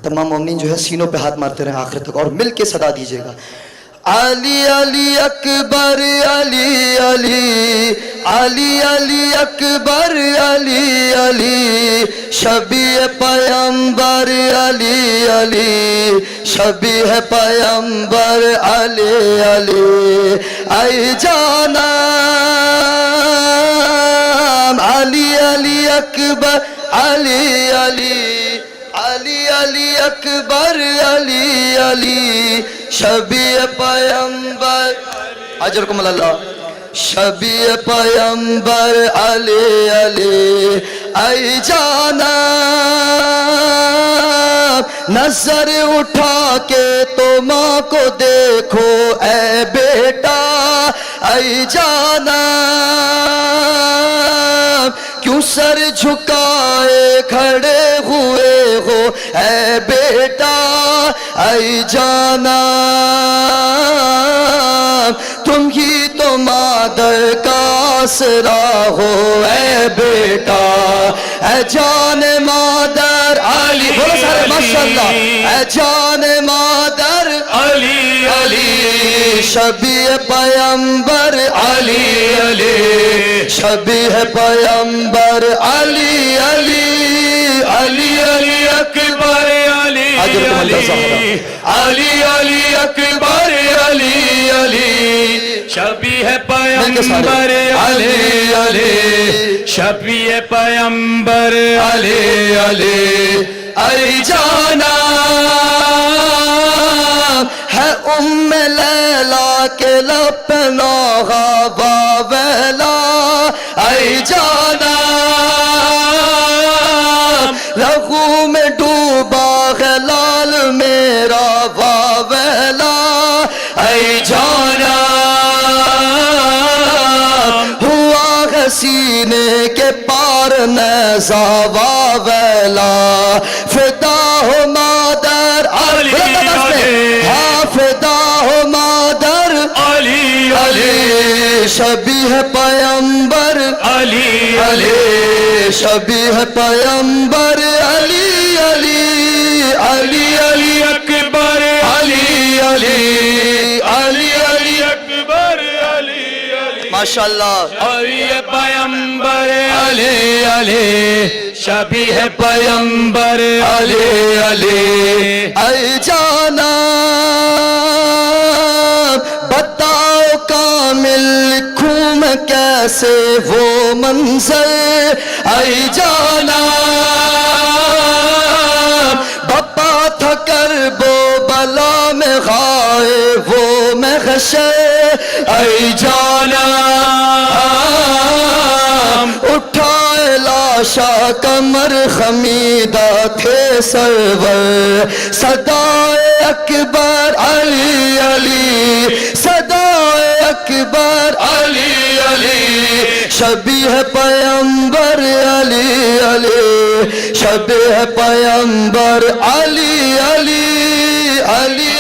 तमाम मोमिनीन जो है सीनों पे हाथ मारते रहे आखिर तक और मिल के सदा दीजिएगा। अली अली अकबर अली अली अली अली अकबर अली अली शबी पैगंबर अली अली शबी है पैगंबर अली अली आई जाना अली अली अकबर अली अली अली अली अकबर अली अली शबी पैगंबर अजरकुम अल्लाह शबी पैगंबर अली अली आई जाना नजर उठा के तो माँ को देखो ऐ बेटा आई जाना क्यों सर झुकाए खड़े हुए हो ऐ बेटा आई जाना तुम ही तो मादर का आसरा हो ऐ बेटा ऐ जान मादर अली बोलो सारे माशाअल्लाह ऐ जान मादर अली अली शबी पैगंबर अली अली शबी है पैगंबर अली अली अली अली अकबर अली अली अली अली अकबर अली अली शबी है पैगंबर अली अली शबी है पैगंबर अली अली अली जाना है उम्मे लैला के लपना बावेला आई जाना लहू में डूबा है लाल मेरा बावेला आई जाना हुआ है सीने के पार नज़ा बावेला फिदा हो मादर अली हाँ फिदा हो मादर अली अली शबी है पैगंबर अली अली शबी है पैगंबर अली अली अली अली अकबर अली अली अली अली अकबर अली अली माशाअल्लाह अली पैगंबर अली अली शबी है पैगंबर अली अली आई जाना बताओ कामिल लिखूं मैं कैसे वो मंजर आई जाना बप्पा था करबो बला में खाए वो महशर आई जाना उठाए लाशा कमर खमीदा थे सरवर सदाए अकबर अली अली सदाए अकबर अली अली शबी है पैगंबर अली अली शबी है पैगंबर अली अली अली